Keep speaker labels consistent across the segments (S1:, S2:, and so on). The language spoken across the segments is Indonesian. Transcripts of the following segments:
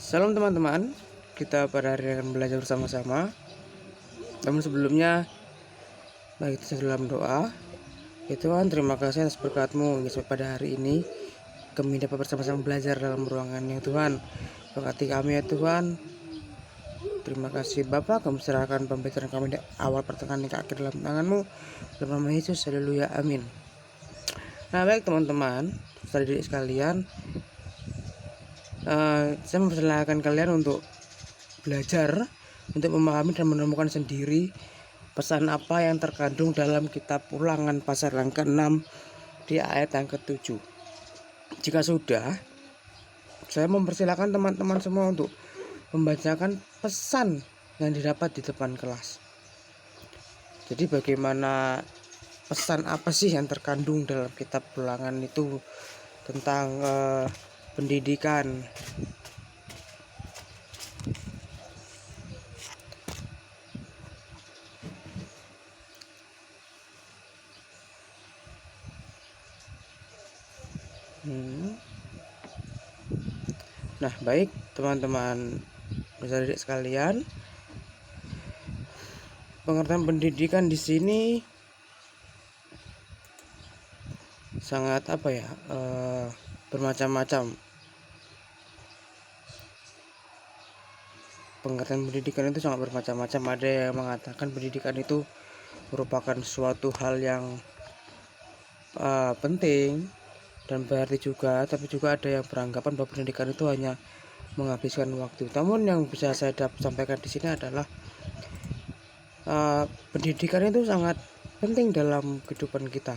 S1: Salam teman-teman, kita pada hari ini akan belajar bersama-sama. Namun sebelumnya, mari kita dalam doa. Ya Tuhan, terima kasih atas berkat-Mu sampai pada hari ini kami dapat bersama-sama belajar dalam ruangan yang Tuhan. Berkati kami ya Tuhan. Terima kasih Bapa, kami serahkan pembelajaran kami dari awal pertengahan hingga akhir dalam tangan-Mu. Dalam nama Yesus, haleluya, amin. Nah baik teman-teman, saudara-saudari sekalian, saya mempersilahkan kalian untuk belajar, untuk memahami dan menemukan sendiri pesan apa yang terkandung dalam kitab Ulangan pasal yang ke-6 di ayat yang ke-7. Jika sudah, saya mempersilahkan teman-teman semua untuk membacakan pesan yang didapat di depan kelas. Jadi bagaimana pesan apa sih yang terkandung dalam kitab Ulangan itu tentang pendidikan. Nah, baik teman-teman saudara sekalian, pengertian pendidikan di sini sangat bermacam-macam. Pengertian pendidikan itu sangat bermacam-macam. Ada yang mengatakan pendidikan itu merupakan suatu hal yang penting dan berarti juga, tapi juga ada yang beranggapan bahwa pendidikan itu hanya menghabiskan waktu. Namun yang bisa saya sampaikan di sini adalah pendidikan itu sangat penting dalam kehidupan kita.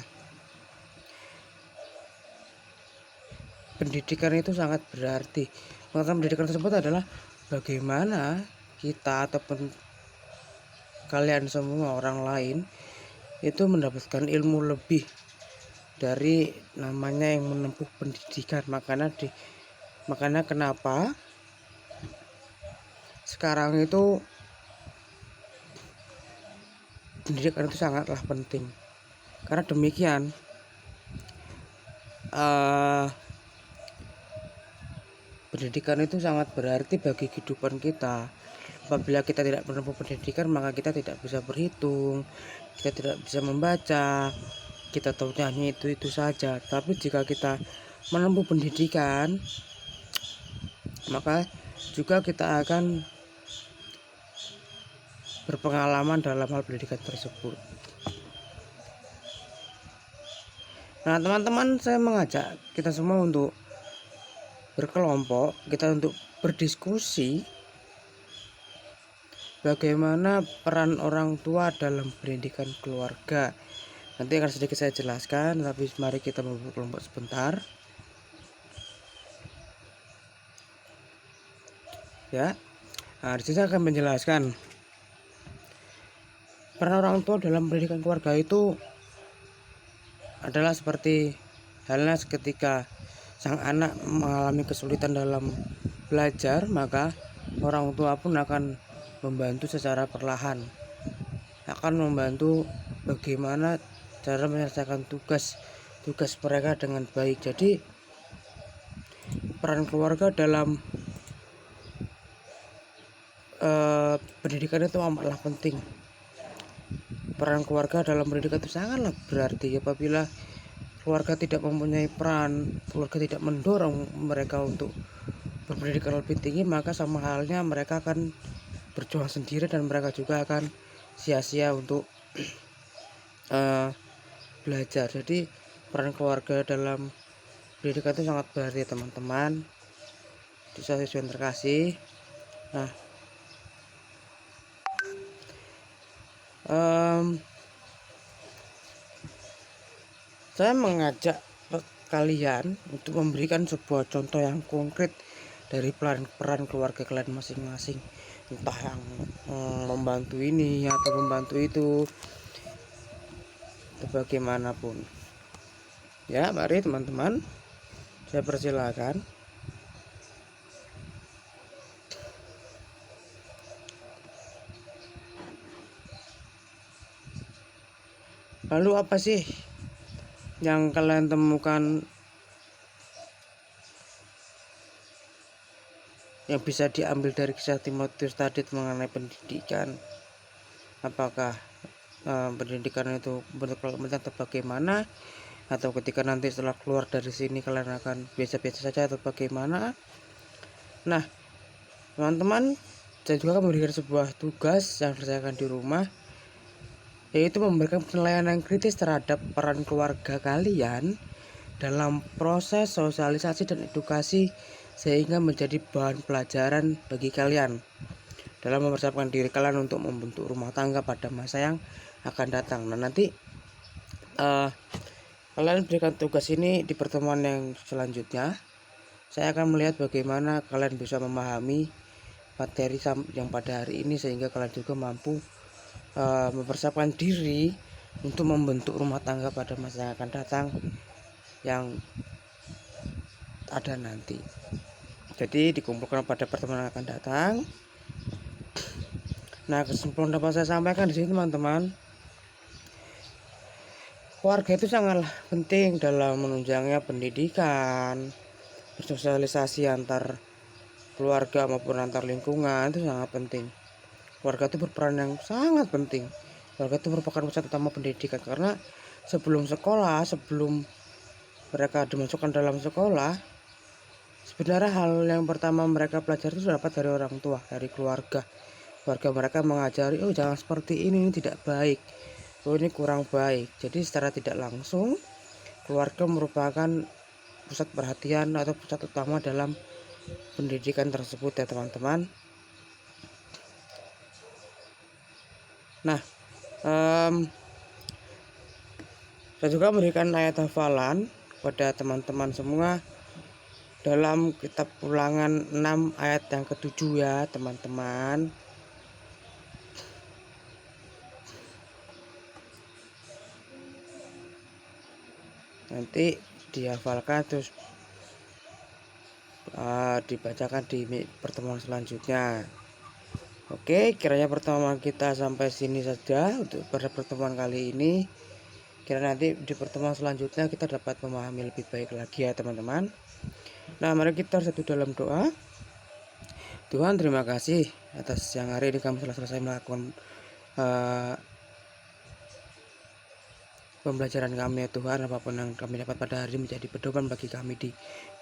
S1: Pendidikan itu sangat berarti. Maka pendidikan tersebut adalah bagaimana kita ataupun kalian semua orang lain itu mendapatkan ilmu lebih dari namanya yang menempuh pendidikan. Makanya kenapa sekarang itu pendidikan itu sangatlah penting. Karena demikian pendidikan itu sangat berarti bagi kehidupan kita. Apabila kita tidak menempuh pendidikan, maka kita tidak bisa berhitung, kita tidak bisa membaca, kita tahunya hanya itu saja. Tapi jika kita menempuh pendidikan, maka juga kita akan berpengalaman dalam hal pendidikan tersebut. Nah teman-teman, saya mengajak kita semua untuk berkelompok, kita untuk berdiskusi bagaimana peran orang tua dalam pendidikan keluarga. Nanti akan sedikit saya jelaskan, tapi mari kita berkelompok sebentar. Ya, nah, di sini saya akan menjelaskan peran orang tua dalam pendidikan keluarga itu adalah seperti halnya ketika sang anak mengalami kesulitan dalam belajar, maka orang tua pun akan membantu secara perlahan, akan membantu bagaimana cara menyelesaikan tugas mereka dengan baik. Jadi peran keluarga dalam pendidikan itu amatlah penting. Peran keluarga dalam pendidikan itu sangatlah berarti. Apabila keluarga tidak mempunyai peran, keluarga tidak mendorong mereka untuk berpendidikan lebih tinggi, maka sama halnya mereka akan berjuang sendiri dan mereka juga akan sia-sia untuk belajar. Jadi peran keluarga dalam pendidikan itu sangat berarti teman-teman. Saya yang terkasih. Nah, saya mengajak kalian untuk memberikan sebuah contoh yang konkret dari peran keluarga kalian masing-masing, entah yang membantu ini atau membantu itu, bagaimanapun. Ya, mari teman-teman, saya persilakan. Lalu apa sih yang kalian temukan yang bisa diambil dari kisah Timotius tadi mengenai pendidikan. Apakah pendidikan itu bentuk pendidikan atau bagaimana, atau ketika nanti setelah keluar dari sini kalian akan biasa-biasa saja atau bagaimana. Nah teman-teman, saya juga akan memberikan sebuah tugas yang dikerjakan di rumah, yaitu memberikan penilaian yang kritis terhadap peran keluarga kalian dalam proses sosialisasi dan edukasi, sehingga menjadi bahan pelajaran bagi kalian dalam mempersiapkan diri kalian untuk membentuk rumah tangga pada masa yang akan datang. Nah nanti kalian berikan tugas ini di pertemuan yang selanjutnya. Saya akan melihat bagaimana kalian bisa memahami materi yang pada hari ini, sehingga kalian juga mampu mempersiapkan diri untuk membentuk rumah tangga pada masa yang akan datang yang ada nanti. Jadi dikumpulkan pada pertemuan yang akan datang. Nah kesimpulan dapat saya sampaikan di sini teman-teman, keluarga itu sangatlah penting dalam menunjangnya pendidikan, sosialisasi antar keluarga maupun antar lingkungan itu sangat penting. Keluarga itu berperan yang sangat penting. Keluarga itu merupakan pusat utama pendidikan, karena sebelum sekolah, sebelum mereka dimasukkan dalam sekolah, sebenarnya hal yang pertama mereka pelajari itu dapat dari orang tua, dari keluarga. Keluarga mereka mengajari, oh jangan seperti ini tidak baik, oh ini kurang baik. Jadi secara tidak langsung keluarga merupakan pusat perhatian atau pusat utama dalam pendidikan tersebut ya teman-teman. Nah saya juga memberikan ayat hafalan kepada teman-teman semua dalam kitab Ulangan 6 ayat yang ke-7 ya teman-teman. Nanti dihafalkan terus dibacakan di pertemuan selanjutnya. Oke, kiranya pertemuan kita sampai sini saja untuk pada pertemuan kali ini. Kira nanti di pertemuan selanjutnya kita dapat memahami lebih baik lagi ya teman-teman. Nah mari kita satu dalam doa. Tuhan terima kasih atas siang hari ini kami telah selesai melakukan pembelajaran kami ya Tuhan. Apapun yang kami dapat pada hari ini menjadi pedoman bagi kami di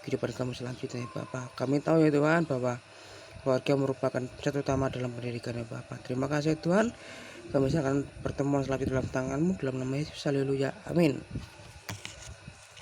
S1: kehidupan kami selanjutnya ya Bapak. Kami tahu ya Tuhan bahwa keluarga merupakan pusat utama dalam pendidikan ya Bapak. Terima kasih Tuhan. Kami akan pertemuan selanjutnya dalam tangan-Mu, dalam nama Yesus. Haleluya. Amin.